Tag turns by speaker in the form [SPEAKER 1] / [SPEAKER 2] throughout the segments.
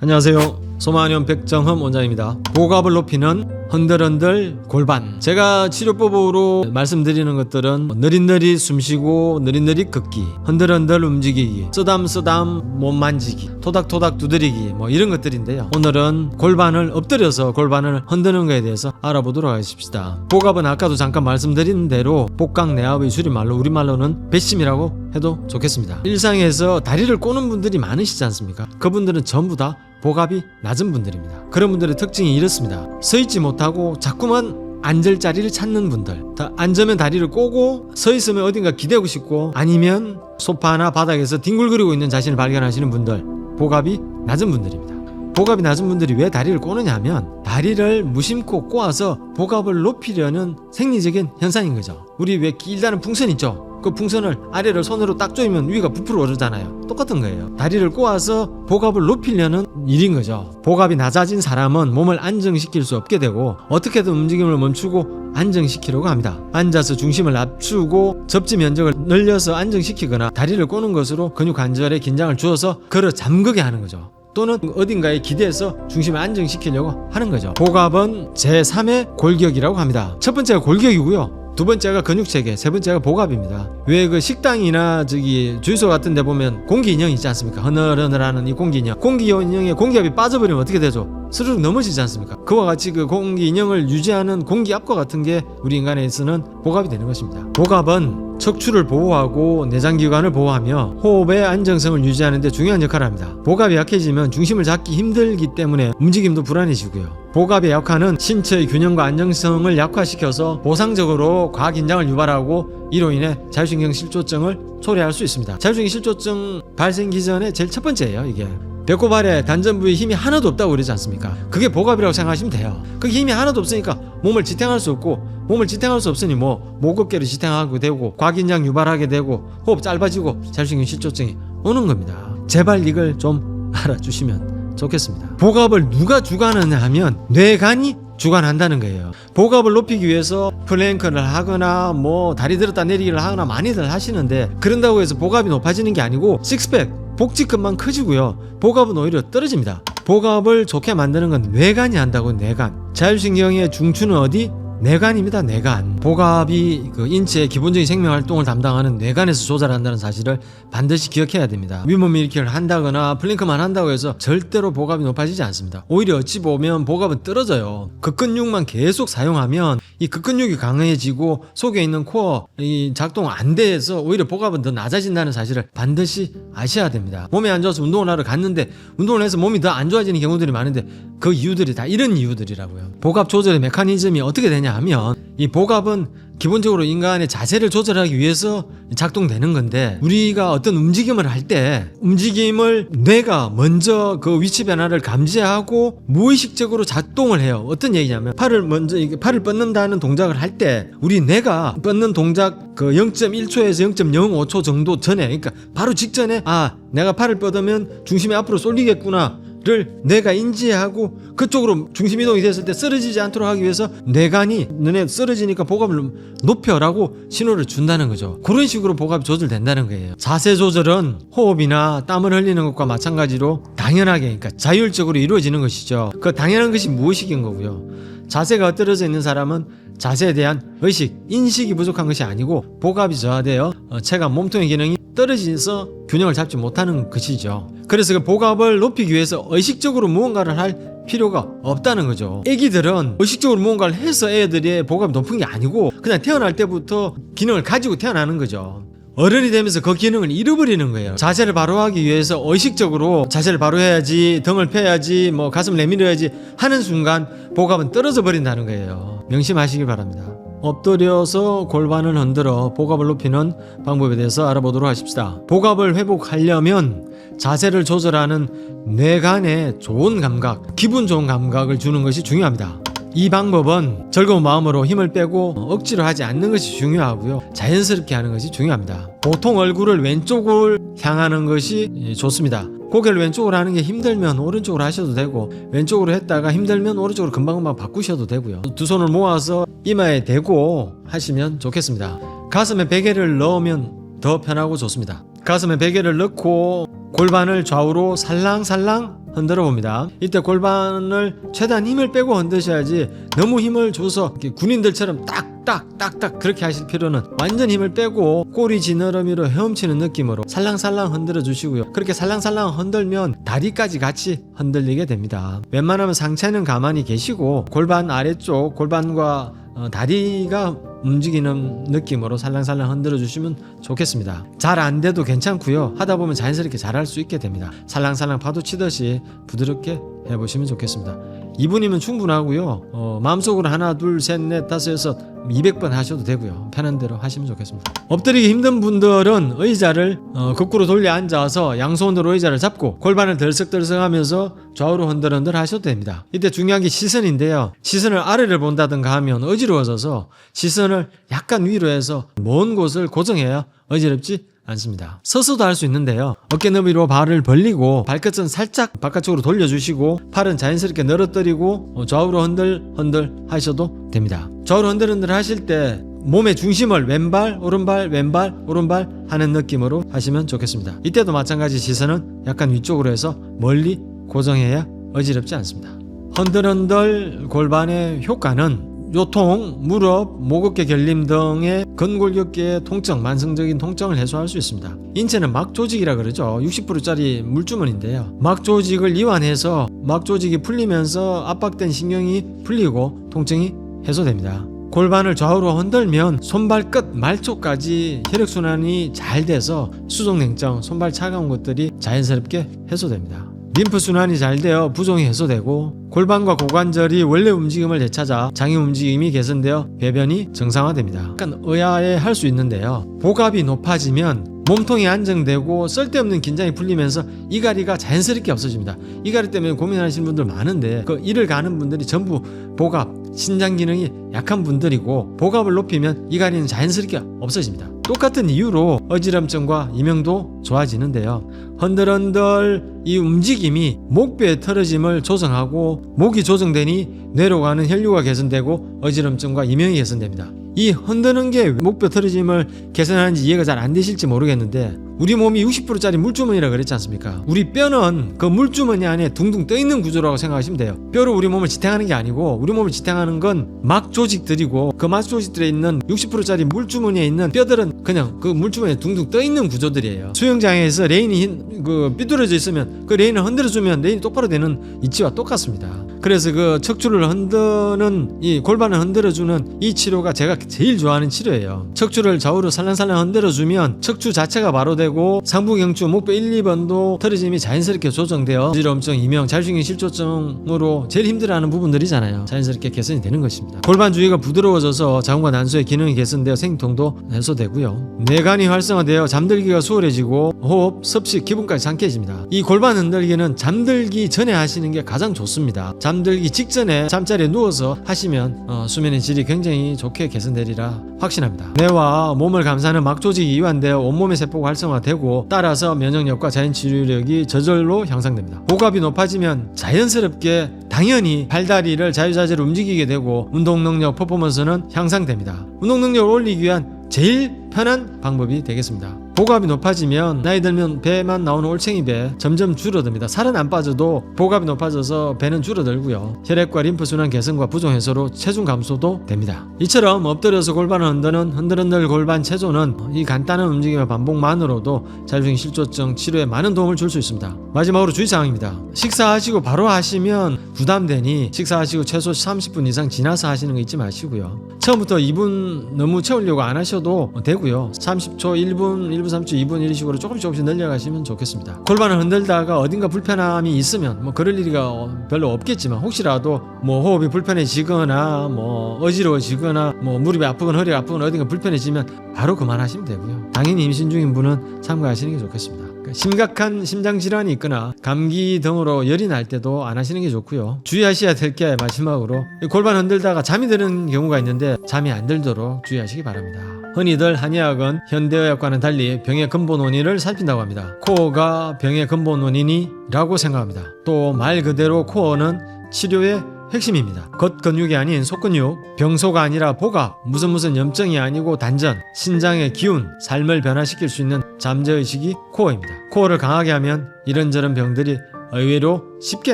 [SPEAKER 1] 안녕하세요. 소마니온 백정흠 원장입니다. 복압을 높이는 흔들흔들 골반. 제가 치료법으로 말씀드리는 것들은 느릿느릿 숨쉬고 느릿느릿 걷기, 흔들흔들 움직이기, 쓰담쓰담 몸 만지기, 토닥토닥 두드리기 이런 것들인데요. 오늘은 골반을 엎드려서 골반을 흔드는 것에 대해서 알아보도록 하겠습니다. 복압은 아까도 잠깐 말씀드린 대로 복강내압의 줄임말로 우리말로는 배심이라고 해도 좋겠습니다. 일상에서 다리를 꼬는 분들이 많으시지 않습니까? 그분들은 전부 다 복압이 낮은 분들입니다. 그런 분들의 특징이 이렇습니다. 서있지 못하고 자꾸만 앉을 자리를 찾는 분들, 앉으면 다리를 꼬고 서있으면 어딘가 기대고 싶고 아니면 소파나 바닥에서 뒹굴거리고 있는 자신을 발견하시는 분들, 복압이 낮은 분들입니다. 복압이 낮은 분들이 왜 다리를 꼬느냐 하면 다리를 무심코 꼬아서 복압을 높이려는 생리적인 현상인 거죠. 우리 왜 길다는 풍선 있죠? 그 풍선을 아래를 손으로 딱 조이면 위가 부풀어 오르잖아요. 똑같은 거예요. 다리를 꼬아서 복압을 높이려는 일인 거죠. 복압이 낮아진 사람은 몸을 안정시킬 수 없게 되고 어떻게든 움직임을 멈추고 안정시키려고 합니다. 앉아서 중심을 낮추고 접지 면적을 늘려서 안정시키거나 다리를 꼬는 것으로 근육 관절에 긴장을 주어서 걸어 잠그게 하는 거죠. 또는 어딘가에 기대서 중심을 안정시키려고 하는 거죠. 복압은 제3의 골격이라고 합니다. 첫 번째가 골격이고요. 두 번째가 근육체계, 세 번째가 복압입니다. 왜 그 식당이나 주유소 같은 데 보면 공기인형 있지 않습니까? 흐느흐느하는 이 공기인형. 공기인형에 공기압이 빠져버리면 어떻게 되죠? 스르륵 넘어지지 않습니까? 그와 같이 그 공기인형을 유지하는 공기압과 같은 게 우리 인간에서는 복압이 되는 것입니다. 복압은 척추를 보호하고 내장기관을 보호하며 호흡의 안정성을 유지하는 데 중요한 역할을 합니다. 복압이 약해지면 중심을 잡기 힘들기 때문에 움직임도 불안해지고요. 복압의 약화는 신체의 균형과 안정성을 약화시켜서 보상적으로 과긴장을 유발하고 이로 인해 자율신경 실조증을 초래할 수 있습니다. 자율신경 실조증 발생기 전에 제일 첫 번째예요. 이게 배꼽 아래 단전 부위에 힘이 하나도 없다고 그러지 않습니까? 그게 복압이라고 생각하시면 돼요. 그게 힘이 하나도 없으니까 몸을 지탱할 수 없고, 몸을 지탱할 수 없으니 목어깨를 지탱하게 되고 과긴장 유발하게 되고 호흡 짧아지고 자율신경 실조증이 오는 겁니다. 제발 이걸 좀 알아주시면 좋겠습니다. 복압을 누가 주관하느냐 하면 뇌간이 주관한다는 거예요. 복압을 높이기 위해서 플랭크를 하거나 다리 들었다 내리기를 하거나 많이들 하시는데, 그런다고 해서 복압이 높아지는 게 아니고 식스팩, 복직근만 커지고요. 복압은 오히려 떨어집니다. 복압을 좋게 만드는 건 뇌간이 한다고. 뇌간. 자율신경의 중추는 어디? 뇌간입니다. 뇌간. 복압이 그 인체의 기본적인 생명활동을 담당하는 뇌간에서 조절한다는 사실을 반드시 기억해야 됩니다. 윗몸 일으키기를 한다거나 플랭크만 한다고 해서 절대로 복압이 높아지지 않습니다. 오히려 어찌 보면 복압은 떨어져요. 극근육만 계속 사용하면 이 극근육이 강해지고 속에 있는 코어 이 작동 안 돼서 오히려 복압은 더 낮아진다는 사실을 반드시 아셔야 됩니다. 몸이 안 좋아서 운동을 하러 갔는데 운동을 해서 몸이 더 안 좋아지는 경우들이 많은데 그 이유들이 다 이런 이유들이라고요. 복압 조절의 메커니즘이 어떻게 되냐 하면 이 복압은 기본적으로 인간의 자세를 조절하기 위해서 작동되는 건데, 우리가 어떤 움직임을 할 때 움직임을 뇌가 먼저 그 위치 변화를 감지하고 무의식적으로 작동을 해요. 어떤 얘기냐면 팔을 뻗는다는 동작을 할 때 우리 뇌가 뻗는 동작 그 0.1초에서 0.05초 정도 전에, 그러니까 바로 직전에 내가 팔을 뻗으면 중심이 앞으로 쏠리겠구나 를 뇌가 인지하고 그쪽으로 중심 이동이 됐을 때 쓰러지지 않도록 하기 위해서 뇌간이 너네 쓰러지니까 복압을 높여라고 신호를 준다는 거죠. 그런 식으로 복압이 조절된다는 거예요. 자세 조절은 호흡이나 땀을 흘리는 것과 마찬가지로 당연하게, 그러니까 자율적으로 이루어지는 것이죠. 그 당연한 것이 무의식인 거고요. 자세가 엎드려져 있는 사람은 자세에 대한 의식, 인식이 부족한 것이 아니고 복압이 저하되어 체감, 몸통의 기능이 떨어져서 균형을 잡지 못하는 것이죠. 그래서 그 복압을 높이기 위해서 의식적으로 무언가를 할 필요가 없다는 거죠. 애기들은 의식적으로 무언가를 해서 애들이 복압이 높은 게 아니고 그냥 태어날 때부터 기능을 가지고 태어나는 거죠. 어른이 되면서 그 기능을 잃어버리는 거예요. 자세를 바로 하기 위해서 의식적으로 자세를 바로 해야지, 등을 펴야지, 가슴을 내밀어야지 하는 순간 복압은 떨어져 버린다는 거예요. 명심하시길 바랍니다. 엎드려서 골반을 흔들어 복압을 높이는 방법에 대해서 알아보도록 하십시다. 복압을 회복하려면 자세를 조절하는 뇌간에 좋은 감각, 기분 좋은 감각을 주는 것이 중요합니다. 이 방법은 즐거운 마음으로 힘을 빼고 억지로 하지 않는 것이 중요하고요. 자연스럽게 하는 것이 중요합니다. 보통 얼굴을 왼쪽을 향하는 것이 좋습니다. 고개를 왼쪽으로 하는 게 힘들면 오른쪽으로 하셔도 되고, 왼쪽으로 했다가 힘들면 오른쪽으로 금방금방 바꾸셔도 되고요. 두 손을 모아서 이마에 대고 하시면 좋겠습니다. 가슴에 베개를 넣으면 더 편하고 좋습니다. 가슴에 베개를 넣고 골반을 좌우로 살랑살랑 흔들어 봅니다. 이때 골반을 최대한 힘을 빼고 흔드셔야지 너무 힘을 줘서 군인들처럼 딱딱딱딱 그렇게 하실 필요는 완전 힘을 빼고 꼬리 지느러미로 헤엄치는 느낌으로 살랑살랑 흔들어 주시고요. 그렇게 살랑살랑 흔들면 다리까지 같이 흔들리게 됩니다. 웬만하면 상체는 가만히 계시고 골반 아래쪽 골반과 다리가 움직이는 느낌으로 살랑살랑 흔들어 주시면 좋겠습니다. 잘 안 돼도 괜찮고요. 하다 보면 자연스럽게 잘할 수 있게 됩니다. 살랑살랑 파도 치듯이 부드럽게 해보시면 좋겠습니다. 2분이면 충분하고요. 마음속으로 하나 둘 셋 넷 다섯 여섯 200번 하셔도 되고요. 편한 대로 하시면 좋겠습니다. 엎드리기 힘든 분들은 의자를 거꾸로 돌려 앉아서 양손으로 의자를 잡고 골반을 덜썩덜썩 하면서 좌우로 흔들흔들 하셔도 됩니다. 이때 중요한 게 시선인데요. 시선을 아래를 본다든가 하면 어지러워져서 시선을 약간 위로 해서 먼 곳을 고정해야 어지럽지 않습니다. 서서도 할 수 있는데요. 어깨 너비로 발을 벌리고 발끝은 살짝 바깥쪽으로 돌려주시고 팔은 자연스럽게 늘어뜨리고 좌우로 흔들 하셔도 됩니다. 좌우로 흔들 하실 때 몸의 중심을 왼발 오른발 왼발 오른발 하는 느낌으로 하시면 좋겠습니다. 이때도 마찬가지 시선은 약간 위쪽으로 해서 멀리 고정해야 어지럽지 않습니다. 흔들흔들 골반의 효과는 요통, 무릎, 목 어깨 결림 등의 근골격계의 통증, 만성적인 통증을 해소할 수 있습니다. 인체는 막조직이라 그러죠. 60%짜리 물주머니인데요. 막조직을 이완해서 막조직이 풀리면서 압박된 신경이 풀리고 통증이 해소됩니다. 골반을 좌우로 흔들면 손발끝 말초까지 혈액순환이 잘 돼서 수족냉증, 손발 차가운 것들이 자연스럽게 해소됩니다. 림프순환이 잘 되어 부종이 해소되고 골반과 고관절이 원래 움직임을 되찾아 장의 움직임이 개선되어 배변이 정상화됩니다. 약간 의아해 할 수 있는데요. 복압이 높아지면 몸통이 안정되고 쓸데없는 긴장이 풀리면서 이갈이가 자연스럽게 없어집니다. 이갈이 때문에 고민하시는 분들 많은데 그 이를 가는 분들이 전부 복압, 신장 기능이 약한 분들이고 복압을 높이면 이갈이는 자연스럽게 없어집니다. 똑같은 이유로 어지럼증과 이명도 좋아지는데요. 흔들흔들 이 움직임이 목뼈의 틀어짐을 조정하고 목이 조정되니 뇌로 가는 혈류가 개선되고 어지럼증과 이명이 개선됩니다. 이 흔드는 게 목뼈 틀어짐을 개선하는지 이해가 잘 안 되실지 모르겠는데 우리 몸이 60%짜리 물주머니라 그랬지 않습니까? 우리 뼈는 그 물주머니 안에 둥둥 떠있는 구조라고 생각하시면 돼요. 뼈로 우리 몸을 지탱하는 게 아니고 우리 몸을 지탱하는 건 막조직들이고 그 막조직들에 있는 60%짜리 물주머니에 있는 뼈들은 그냥 그 물주머니에 둥둥 떠있는 구조들이에요. 수영장에서 레인이 삐뚤어져 있으면 그 레인을 흔들어주면 레인이 똑바로 되는 이치와 똑같습니다. 그래서 그 척추를 흔드는 이 골반을 흔들어주는 이 치료가 제가 제일 좋아하는 치료예요. 척추를 좌우로 살랑살랑 흔들어주면 척추 자체가 바로 되고 상부경추 목뼈 1, 2번도 틀어짐이 자연스럽게 조정되어 어지럼증, 이명, 자율신경 실조증으로 제일 힘들어하는 부분들이잖아요. 자연스럽게 개선이 되는 것입니다. 골반 주위가 부드러워져서 자궁과 난소의 기능이 개선되어 생통도 해소되고요. 뇌관이 활성화되어 잠들기가 수월해지고 호흡, 섭식, 기분까지 상쾌해집니다. 이 골반 흔들기는 잠들기 전에 하시는 게 가장 좋습니다. 잠들기 직전에 잠자리에 누워서 하시면 수면의 질이 굉장히 좋게 개선되리라 확신합니다. 뇌와 몸을 감싸는 막조직이 이완되어 온몸의 세포가 활성화되고 따라서 면역력과 자연치유력이 저절로 향상됩니다. 복압이 높아지면 자연스럽게 당연히 팔다리를 자유자재로 움직이게 되고 운동능력, 퍼포먼스는 향상됩니다. 운동능력을 올리기 위한 제일 편한 방법이 되겠습니다. 복압이 높아지면 나이 들면 배만 나오는 올챙이 배 점점 줄어듭니다. 살은 안 빠져도 복압이 높아져서 배는 줄어들고요. 혈액과 림프순환 개선과 부종 해소로 체중 감소도 됩니다. 이처럼 엎드려서 골반을 흔드는 흔들흔들 골반 체조는 이 간단한 움직임의 반복만으로도 자율신경 실조증 치료에 많은 도움을 줄 수 있습니다. 마지막으로 주의사항입니다. 식사하시고 바로 하시면 부담되니 식사하시고 최소 30분 이상 지나서 하시는 거 잊지 마시고요. 처음부터 2분 너무 채우려고 안 하셔도 되고요. 30초, 1분, 1분 30초, 2분 이런 식으로 조금씩 늘려가시면 좋겠습니다. 골반을 흔들다가 어딘가 불편함이 있으면 뭐 그럴 일이가 별로 없겠지만 혹시라도 뭐 호흡이 불편해지거나 뭐 어지러워지거나 뭐 무릎이 아프거나 허리가 아프거나 어딘가 불편해지면 바로 그만하시면 되고요. 당연히 임신 중인 분은 참고하시는 게 좋겠습니다. 그러니까 심각한 심장질환이 있거나 감기 등으로 열이 날 때도 안 하시는 게 좋고요. 주의하셔야 될 게 마지막으로 골반 흔들다가 잠이 드는 경우가 있는데 잠이 안 들도록 주의하시기 바랍니다. 흔히들 한의학은 현대의학과는 달리 병의 근본 원인을 살핀다고 합니다. 코어가 병의 근본 원인이라고 생각합니다. 또 말 그대로 코어는 치료의 핵심입니다. 겉근육이 아닌 속근육, 병소가 아니라 복압, 무슨 염증이 아니고 단전, 신장의 기운, 삶을 변화시킬 수 있는 잠재의식이 코어입니다. 코어를 강하게 하면 이런저런 병들이 의외로 쉽게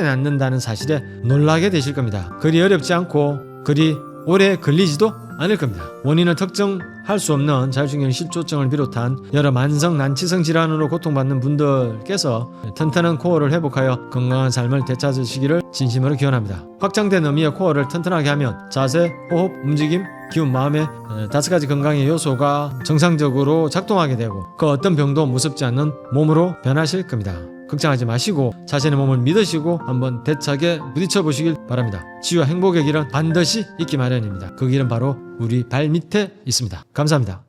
[SPEAKER 1] 낫는다는 사실에 놀라게 되실 겁니다. 그리 어렵지 않고 그리 오래 걸리지도 않을 겁니다. 원인을 특정할 수 없는 자율신경 실조증을 비롯한 여러 만성 난치성 질환으로 고통받는 분들께서 튼튼한 코어를 회복하여 건강한 삶을 되찾으시기를 진심으로 기원합니다. 확장된 의미의 코어를 튼튼하게 하면 자세, 호흡, 움직임, 기운, 마음의 5가지 건강의 요소가 정상적으로 작동하게 되고 그 어떤 병도 무섭지 않는 몸으로 변하실 겁니다. 걱정하지 마시고 자신의 몸을 믿으시고 한번 대차게 부딪혀 보시길 바랍니다. 치유와 행복의 길은 반드시 있기 마련입니다. 그 길은 바로 우리 발 밑에 있습니다. 감사합니다.